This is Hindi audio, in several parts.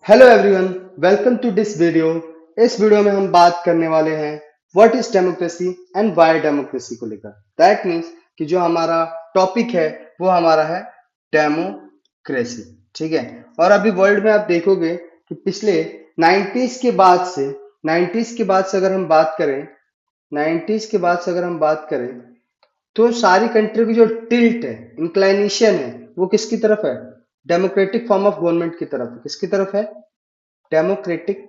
Hello everyone, welcome to this video. इस वीडियो में हम बात करने वाले हैं what is democracy and why democracy को लेकर। दैट मीन्स कि जो हमारा टॉपिक है वो हमारा है डेमोक्रेसी। ठीक है। और अभी वर्ल्ड में आप देखोगे कि पिछले 90s के बाद से 90s के बाद से अगर हम बात करें 90s के बाद से अगर हम बात करें तो सारी कंट्री की जो टिल्ट है, इंक्लाइनेशन है, वो किसकी तरफ है? डेमोक्रेटिक फॉर्म ऑफ गवर्नमेंट की तरफ है। किसकी तरफ है? डेमोक्रेटिक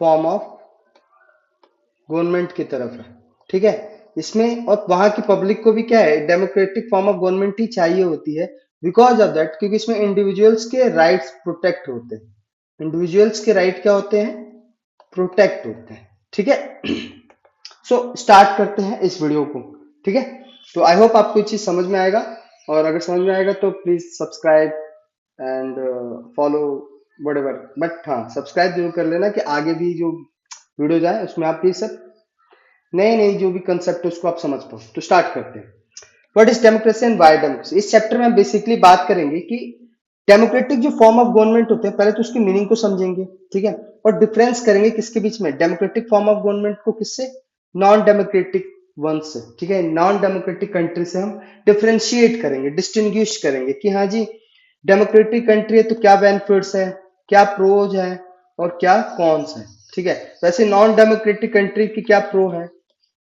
फॉर्म ऑफ गवर्नमेंट की तरफ है। ठीक है। इसमें और वहां की पब्लिक को भी क्या है, डेमोक्रेटिक फॉर्म ऑफ गवर्नमेंट ही चाहिए होती है। बिकॉज ऑफ दैट, क्योंकि इसमें इंडिविजुअल्स के राइट्स प्रोटेक्ट होते हैं। इंडिविजुअल्स के राइट क्या होते हैं? प्रोटेक्ट होते हैं। ठीक है। सो स्टार्ट करते हैं इस वीडियो को। ठीक है। तो आई होप आपको ये चीज समझ में आएगा, और अगर समझ में आएगा तो please subscribe and follow whatever. But हाँ, सब्सक्राइब जरूर कर लेना कि आगे भी जो वीडियोज आए उसमें आप ये सब नए नए जो भी कंसेप्ट है उसको आप समझ पाओ। तो स्टार्ट करते हैं। What is democracy and why democracy. इस चैप्टर में हम बेसिकली बात करेंगे कि डेमोक्रेटिक जो फॉर्म ऑफ गवर्नमेंट होते हैं, पहले तो उसकी मीनिंग को समझेंगे। ठीक है। और डिफरेंस करेंगे किसके बीच में, डेमोक्रेटिक फॉर्म ऑफ गवर्नमेंट को किससे, नॉन डेमोक्रेटिक वन से। ठीक है। नॉन डेमोक्रेटिक कंट्री से हम डिफरेंशिएट करेंगे, डिस्टिंग्विश करेंगे कि हाँ जी, डेमोक्रेटिक कंट्री है तो क्या बेनिफिट्स है, क्या प्रोज है और क्या कॉन्स है। ठीक है। वैसे नॉन डेमोक्रेटिक कंट्री की क्या प्रो है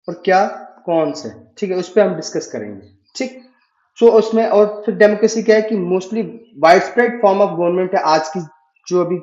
और क्या कॉन्स है। ठीक है। उस पर हम डिस्कस करेंगे। ठीक। सो उसमें और फिर डेमोक्रेसी क्या है कि mostly wide spread form of government है आज की जो अभी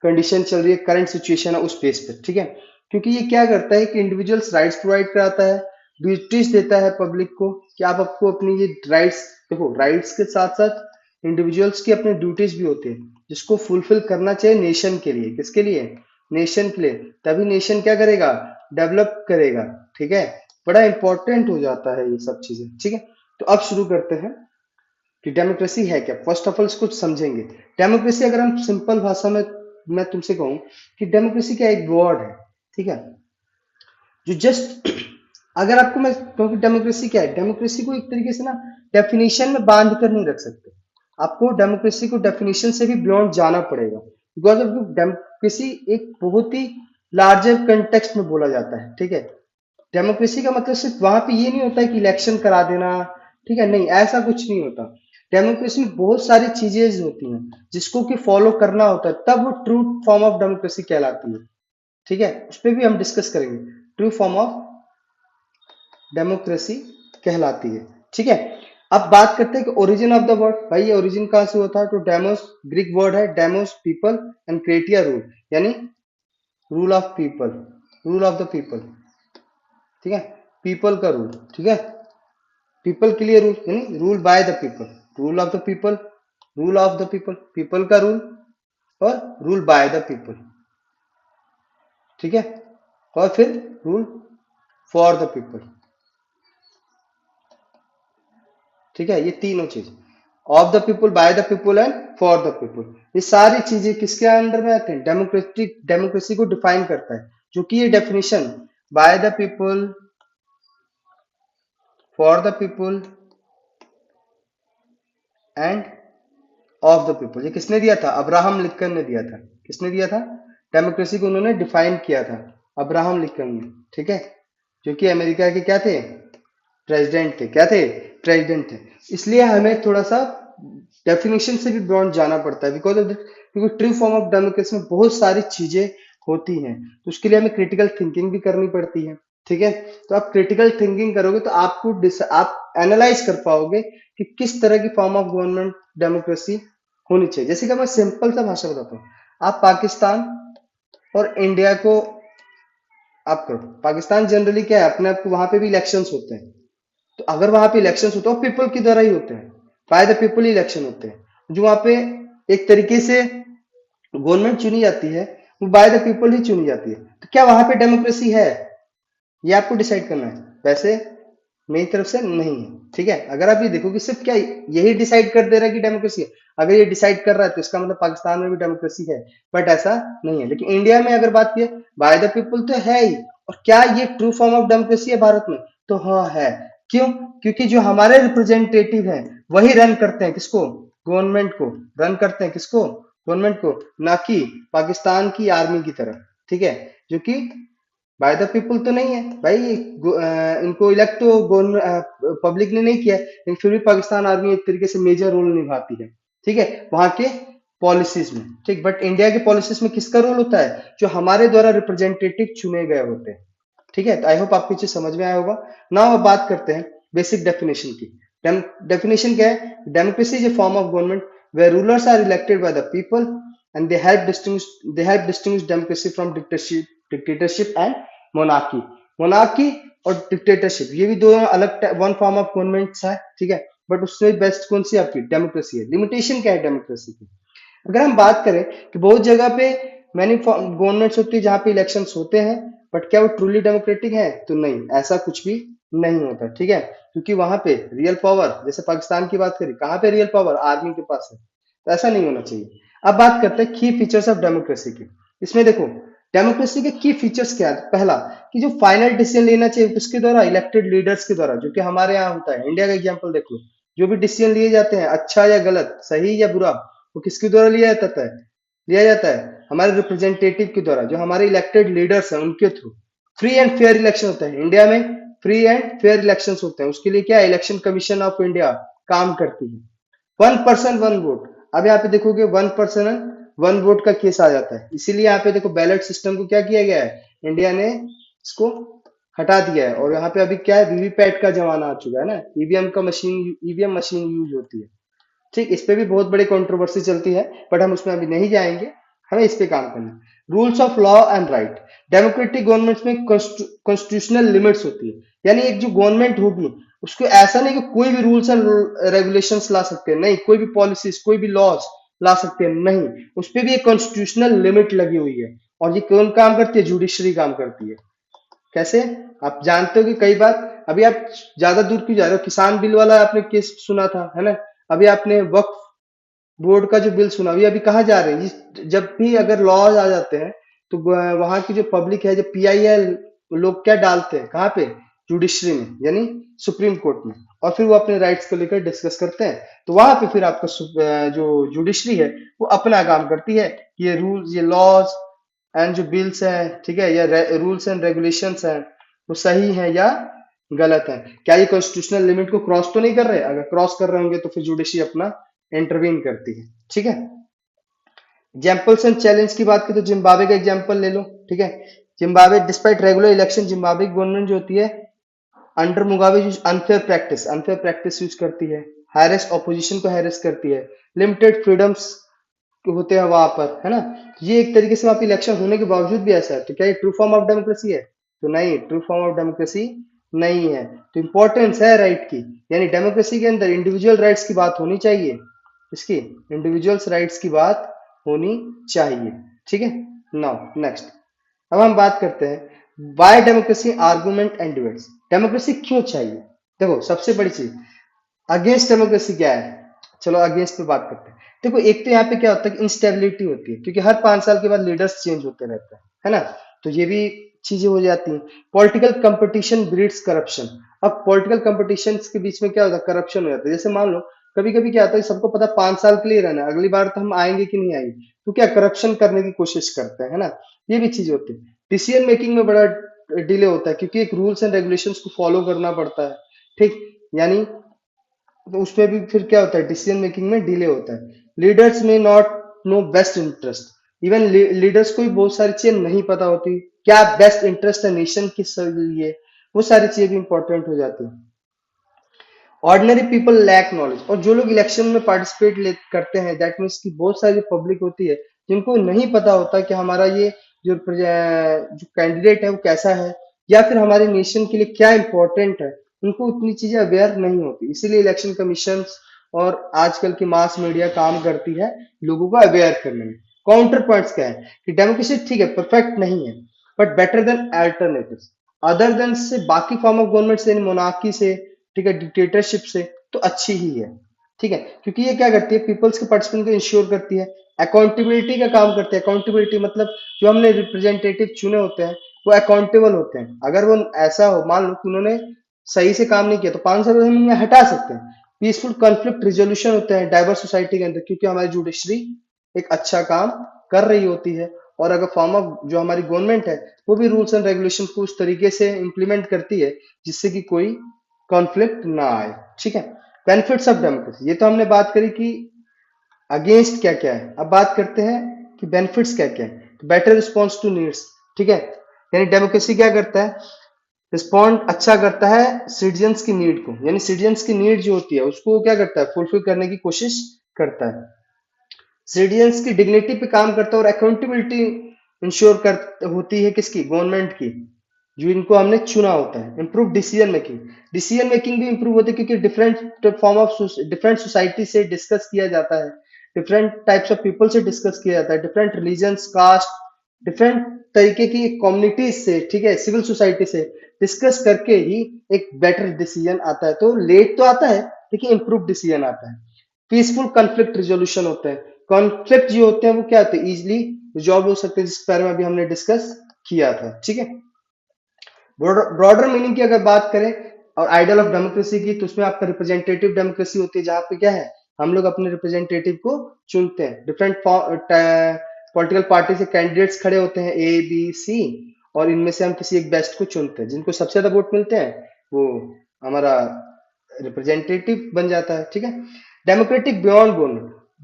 कंडीशन चल रही है, करंट सिचुएशन है उस बेस पे। ठीक है। क्योंकि ये क्या करता है कि इंडिविजुअल्स राइट्स प्रोवाइड कराता है, ड्यूटीज देता है पब्लिक को कि आप आपको अपनी ये राइट्स, देखो राइट्स के साथ साथ इंडिविजुअल्स की अपनी ड्यूटीज भी होती है जिसको फुलफिल करना चाहिए नेशन के लिए। किसके लिए? नेशन के लिए। तभी नेशन क्या करेगा, डेवलप करेगा। ठीक है। बड़ा इंपॉर्टेंट हो जाता है ये सब चीजें। ठीक है। तो अब शुरू करते हैं कि डेमोक्रेसी है क्या। फर्स्ट ऑफ ऑल कुछ समझेंगे। डेमोक्रेसी अगर हम सिंपल भाषा में मैं तुमसे कहूं कि डेमोक्रेसी क्या एक वर्ड है। ठीक है। जो जस्ट अगर आपको मैं कहूँ कि डेमोक्रेसी क्या है, डेमोक्रेसी को एक तरीके से ना डेफिनेशन में बांध कर नहीं रख सकते। आपको डेमोक्रेसी को डेफिनेशन से भी बियॉन्ड जाना पड़ेगा। बिकॉज ऑफ डेमोक्रेसी एक बहुत ही लार्जर कंटेक्स्ट में बोला जाता है। ठीक है। डेमोक्रेसी का मतलब सिर्फ वहां पे ये नहीं होता है कि इलेक्शन करा देना। ठीक है। नहीं, ऐसा कुछ नहीं होता। डेमोक्रेसी में बहुत सारी चीजें होती हैं जिसको कि फॉलो करना होता है, तब वो ट्रू फॉर्म ऑफ डेमोक्रेसी कहलाती है। ठीक है। उस पर भी हम डिस्कस करेंगे। ट्रू फॉर्म ऑफ डेमोक्रेसी कहलाती है। ठीक है। अब बात करते हैं कि ओरिजिन ऑफ द वर्ड। भाई ये ओरिजिन कहां से होता है? तो डेमोस ग्रीक वर्ड है, डेमोस पीपल एंड क्रेटिया रूल, यानी rule of people, rule of the people. ठीक है। पीपल का रूल। ठीक है। पीपल के लिए रूल, यानी rule by the people, rule of the people, rule of the people, people का रूल और रूल बाय द पीपल। ठीक है। और फिर रूल फॉर द पीपल। ठीक है। ये तीनों चीज, of the people, bye the people and for the people, ये सारी चीजें किसके अंडर में आते हैं? डेमोक्रेटिक डेमोक्रेसी को डिफाइन करता है। जो कि ये definition bye the people, for the people end of the people, ये किसने दिया था? अब्राहम लिंकन ने दिया था। किसने दिया था? डेमोक्रेसी को उन्होंने डिफाइन किया था, अब्राहम लिंकन ने। ठीक है। जो कि अमेरिका के क्या थे? प्रेसिडेंट थे। क्या थे? प्रेसिडेंट थे। इसलिए हमें थोड़ा सा डेफिनेशन से भी बियॉन्ड जाना पड़ता है। बिकॉज ऑफ दैट, क्योंकि ट्रू फॉर्म ऑफ डेमोक्रेसी में बहुत सारी चीजें होती हैं, तो उसके लिए हमें क्रिटिकल थिंकिंग भी करनी पड़ती है। ठीक है। तो आप क्रिटिकल थिंकिंग करोगे तो आपको आप एनालाइज कर पाओगे कि किस तरह की फॉर्म ऑफ गवर्नमेंट डेमोक्रेसी होनी चाहिए। जैसे कि मैं सिंपल सा भाषा बताता हूँ। आप पाकिस्तान और इंडिया को आप करो। पाकिस्तान जनरली क्या है, अपने आप को वहां पे भी इलेक्शंस होते हैं। तो अगर वहां पे इलेक्शंस होते हैं पीपल की द्वारा ही होते हैं, bye the people he election होते हैं। जो वहां पे एक तरीके से गवर्नमेंट चुनी जाती है वो बाय द पीपल ही चुनी जाती है। तो क्या वहां पे डेमोक्रेसी है? ये आपको डिसाइड करना है। वैसे मेरी तरफ से नहीं है। ठीक है। अगर आप ये देखो कि सिर्फ क्या यही डिसाइड कर दे रहा है कि डेमोक्रेसी है, अगर ये डिसाइड कर रहा है तो इसका मतलब पाकिस्तान में भी डेमोक्रेसी है। बट ऐसा नहीं है। लेकिन इंडिया में अगर बात की बाय द पीपल तो है ही। और क्या ये ट्रू फॉर्म ऑफ डेमोक्रेसी है भारत में? तो हाँ है। क्यों? क्योंकि जो हमारे रिप्रेजेंटेटिव हैं वही रन करते हैं किसको? गवर्नमेंट को। रन करते हैं किसको? गवर्नमेंट को, ना कि पाकिस्तान की आर्मी की तरह, ठीक है, जो कि बाय द पीपल तो नहीं है भाई। इनको इलेक्ट तो पब्लिक ने नहीं किया है, लेकिन फिर भी पाकिस्तान आर्मी एक तरीके से मेजर रोल निभाती है, ठीक है, वहां के पॉलिसीज में, ठीक। बट इंडिया के पॉलिसीज में किसका रोल होता है? जो हमारे द्वारा रिप्रेजेंटेटिव चुने गए होते हैं, ठीक है। तो आई होप आपको चीज समझ में आया होगा। नाउ अब बात करते हैं बेसिक डेफिनेशन की। डेफिनेशन क्या है? Democracy is a form of government where rulers are elected by the people and they help distinguish democracy from dictatorship and monarchy. Monarchy और डिक्टेटरशिप, ये भी दो अलग वन फॉर्म ऑफ गवर्नमेंट्स है, ठीक है। बट उसमें बेस्ट कौन सी आपकी? डेमोक्रेसी है। लिमिटेशन क्या है डेमोक्रेसी की? अगर हम बात करें कि बहुत जगह पे मैनी गवर्नमेंट्स होती है जहां पे इलेक्शंस होते हैं, बट क्या वो ट्रूली डेमोक्रेटिक है? तो नहीं, ऐसा कुछ भी नहीं होता, ठीक है। क्योंकि वहां पे रियल पावर, जैसे पाकिस्तान की बात करें, कहाँ पे रियल पावर? आर्मी के पास है। तो ऐसा नहीं होना चाहिए। अब बात करते हैं की फीचर्स ऑफ डेमोक्रेसी की। इसमें देखो, डेमोक्रेसी के की फीचर्स क्या है? पहला, कि जो फाइनल डिसीजन लेना चाहिए किसके द्वारा? इलेक्टेड लीडर्स के द्वारा, जो कि हमारे यहाँ होता है। इंडिया का एग्जांपल देख लो, जो भी डिसीजन लिए जाते हैं, अच्छा या गलत, सही या बुरा, वो किसके द्वारा लिया जाता है हमारे रिप्रेजेंटेटिव के द्वारा, जो हमारे इलेक्टेड लीडर्स हैं उनके through. Free and fair election होता है इंडिया में। फ्री एंड फेयर इलेक्शन होते हैं, उसके लिए क्या? इलेक्शन कमीशन ऑफ इंडिया काम करती है। One person one vote. अब यहाँ पे देखोगे वन पर्सन वन वोट का केस आ जाता है, इसीलिए यहाँ पे देखो बैलेट सिस्टम को क्या किया गया है? इंडिया ने इसको हटा दिया है। और यहाँ पे अभी क्या है? वीवीपैट का जमाना आ चुका है ना, ईवीएम मशीन यूज होती है, ठीक। इस पे भी बहुत बड़ी कंट्रोवर्सी चलती है, बट हम उसमें अभी नहीं जाएंगे, हमें इस पे काम करना है। Rules of law and right. Democratic governments में कॉन्स्टिट्यूशनल लिमिट्स होती है, यानी एक जो गवर्नमेंट होगी उसको ऐसा नहीं कि कोई भी रूल्स एंड रेगुलेशंस ला सकते हैं, नहीं, कोई भी पॉलिसीज, कोई भी लॉज ला सकते हैं, नहीं, उस पर भी एक कॉन्स्टिट्यूशनल लिमिट लगी हुई है। और ये कौन काम करती है? जुडिशरी काम करती है। कैसे? आप जानते हो कि कई बार, अभी आप ज्यादा दूर क्यों जा रहे हो? किसान बिल वाला आपने केस सुना था, है ना? अभी आपने वक्फ बोर्ड का जो बिल सुना, अभी कहाँ जा रहे हैं? जब भी अगर लॉज आ जाते हैं, तो वहां की जो पब्लिक है, जो पीआईएल लोग क्या डालते हैं? कहाँ पे? जुडिशरी में, यानी सुप्रीम कोर्ट में। और फिर वो अपने राइट्स को लेकर डिस्कस करते हैं। तो वहां पे फिर आपका जो जुडिशरी है वो अपना काम करती है, ये रूल्स, ये लॉज एंड जो बिल्स हैं, ठीक है, या रूल्स एंड रेगुलेशंस हैं, वो सही है या गलत है? क्या ये कॉन्स्टिट्यूशनल लिमिट को क्रॉस तो नहीं कर रहे? अगर क्रॉस कर रहे होंगे तो फिर जुडिशरी अपना इंटरवीन करती है, ठीक है। एग्जाम्पल्स एंड चैलेंज की बात करें तो जिम्बाब्वे का एग्जाम्पल ले लो, ठीक है। Zimbabwe despite regular election, Zimbabwe government जो होती है under Mugabe unfair practice use करती है, हैरेस ऑपोजिशन को हैरेस करती है, लिमिटेड फ्रीडम्स होते हैं वहां पर, है ना। ये एक तरीके से वहां पे इलेक्शन होने के बावजूद भी ऐसा है, तो क्या ये ट्रू फॉर्म ऑफ डेमोक्रेसी है? तो नहीं, ट्रू फॉर्म ऑफ डेमोक्रेसी नहीं है। तो इंपॉर्टेंस है राइट की, यानी डेमोक्रेसी के अंदर इंडिविजुअल राइट्स की बात होनी चाहिए, इसकी इंडिविजुअल्स राइट्स की बात होनी चाहिए, ठीक है। नाउ नेक्स्ट, अब हम बात करते हैं Y democracy, argument and debates. Democracy क्यों चाहिए? देखो, सबसे बड़ी चीज, अगेंस्ट डेमोक्रेसी क्या है? चलो अगेंस्ट पे बात करते हैं। देखो, एक तो यहाँ पे क्या होता है कि इंस्टेबिलिटी होती है, क्योंकि हर 5 साल के बाद लीडर्स चेंज होते रहते हैं, है ना। तो ये भी चीजें हो जाती हैं। Political competition breeds corruption. अब पॉलिटिकल कंपटीशन के बीच में क्या होता है? करप्शन हो जाता है। जैसे मान लो, कभी कभी क्या होता है, सबको पता 5 साल के लिए रहना है, अगली बार तो हम आएंगे कि नहीं आएंगे, तो क्या करप्शन करने की कोशिश करते हैं, है ना। ये भी चीज होती है। डिसीजन मेकिंग में बड़ा डिले होता है, क्योंकि एक रूल्स एंड रेगुलेशंस को फॉलो करना पड़ता है, ठीक। यानी तो उसमें भी फिर क्या होता है? डिसीजन मेकिंग में डिले होता है। लीडर्स में not know best interest. Even leaders को भी बहुत सारी चीजें नहीं पता होती, क्या बेस्ट इंटरेस्ट है नेशन के लिए, वो सारी चीजें भी इंपॉर्टेंट हो जाती है। Ordinary people lack knowledge. और जो लोग इलेक्शन में पार्टिसिपेट करते हैं, दैट मीन्स की बहुत सारी पब्लिक होती है जिनको नहीं पता होता कि हमारा ये जो कैंडिडेट है वो कैसा है, या फिर हमारे नेशन के लिए क्या इंपॉर्टेंट है। उनको उतनी चीजें अवेयर नहीं होती, इसीलिए इलेक्शन कमीशन और आजकल की मास मीडिया काम करती है लोगों को अवेयर करने में। काउंटर पॉइंट्स क्या है? कि डेमोक्रेसी ठीक है, परफेक्ट नहीं है, but better than alternatives. Other than से बाकी फॉर्म ऑफ गवर्नमेंट से, मोनार्की से, ठीक है, डिक्टेटरशिप से, तो अच्छी ही है, ठीक है। क्योंकि ये क्या करती है? पीपल्स के पार्टिसिपेंट को इंश्योर करती है, अकाउंटेबिलिटी का काम करते हैं। अकाउंटेबिलिटी मतलब जो हमने रिप्रेजेंटेटिव चुने होते हैं वो अकाउंटेबल होते हैं। अगर वो ऐसा हो, मान लो कि उन्होंने सही से काम नहीं किया, तो 5 साल हम उन्हें हटा सकते हैं। पीसफुल कॉन्फ्लिक्ट रिजोल्यूशन होते हैं डाइवर्स सोसाइटी के अंदर, क्योंकि हमारी जुडिशरी एक अच्छा काम कर रही होती है, और अगर फॉर्म ऑफ जो हमारी गवर्नमेंट है वो भी रूल्स एंड रेगुलेशन को उस तरीके से इम्प्लीमेंट करती है जिससे कि कोई कॉन्फ्लिक्ट ना आए। ठीक है। बेनिफिट्स ऑफ डेमोक्रेसी, ये तो हमने बात करी कि अगेंस्ट क्या क्या है। अब बात करते हैं कि बेनिफिट्स क्या क्या है। तो बेटर रिस्पॉन्स टू नीड्स, ठीक है, यानी डेमोक्रेसी क्या करता है, रिस्पॉन्ड अच्छा करता है सिटीजन्स की नीड को, यानी सिटीजन्स की नीड जो होती है उसको वो क्या करता है, फुलफिल करने की कोशिश करता है। सिटीजन्स की डिग्निटी पे काम करता है, और अकाउंटेबिलिटी इंश्योर कर होती है किसकी, गवर्नमेंट की, जो इनको हमने चुना होता है। Improve decision making, decision making भी इंप्रूव होती है क्योंकि different form of different society से डिस्कस किया जाता है, डिफरेंट टाइप्स ऑफ पीपल से डिस्कस किया जाता है, डिफरेंट रिलीजन्स, कास्ट, डिफरेंट तरीके की कम्युनिटीज से, ठीक है, सिविल सोसाइटी से डिस्कस करके ही एक बेटर डिसीजन आता है। तो लेट तो आता है लेकिन इंप्रूव डिसीजन आता है। पीसफुल कॉन्फ्लिक्ट रिजोल्यूशन होता है, कॉन्फ्लिक्ट जो होते हैं वो क्या होते हैं, इजिली रिजॉल्व हो सकते हैं, जिसके बारे में अभी हमने डिस्कस किया था। ठीक है। ब्रॉडर मीनिंग की अगर बात करें और आइडियल ऑफ डेमोक्रेसी की, तो उसमें आपका रिप्रेजेंटेटिव डेमोक्रेसी होती है, जहां पे क्या है, हम लोग अपने रिप्रेजेंटेटिव को चुनते हैं। डिफरेंट पॉलिटिकल पार्टी से कैंडिडेट्स खड़े होते हैं, ए बी सी, और इनमें से हम किसी एक बेस्ट को चुनते हैं, जिनको सबसे ज्यादा वोट मिलते हैं वो हमारा रिप्रेजेंटेटिव बन जाता है। ठीक है। डेमोक्रेटिक बियॉन्ड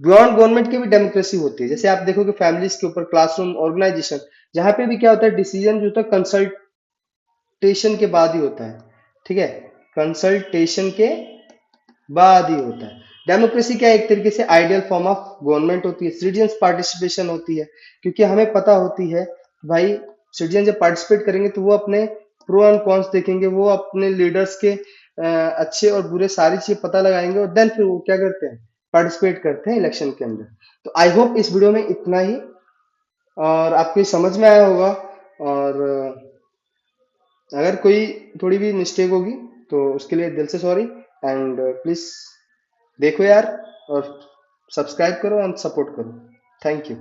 गवर्नमेंट की भी डेमोक्रेसी होती है। जैसे आप देखोगे फैमिलीज के ऊपर, क्लासरूम, ऑर्गेनाइजेशन, जहां पे भी क्या होता है, डिसीजन जो होता है कंसल्टेशन के बाद ही होता है। ठीक है। कंसल्टेशन के बाद ही होता है। डेमोक्रेसी क्या है, एक तरीके से आइडियल फॉर्म ऑफ गवर्नमेंट होती है। सिटीजन्स पार्टिसिपेशन होती है, क्योंकि हमें पता होती है भाई सिटीजन जब पार्टिसिपेट करेंगे तो वो अपने प्रो एंड कॉन्स देखेंगे, वो अपने लीडर्स के अच्छे और बुरे सारी चीजें पता लगाएंगे, और देन फिर वो क्या करते हैं, पार्टिसिपेट करते हैं इलेक्शन के अंदर। तो आई होप इस वीडियो में इतना ही, और आपको ये समझ में आया होगा। और अगर कोई थोड़ी भी मिस्टेक होगी तो उसके लिए दिल से सॉरी, एंड प्लीज देखो यार, और सब्सक्राइब करो एंड सपोर्ट करो। Thank you.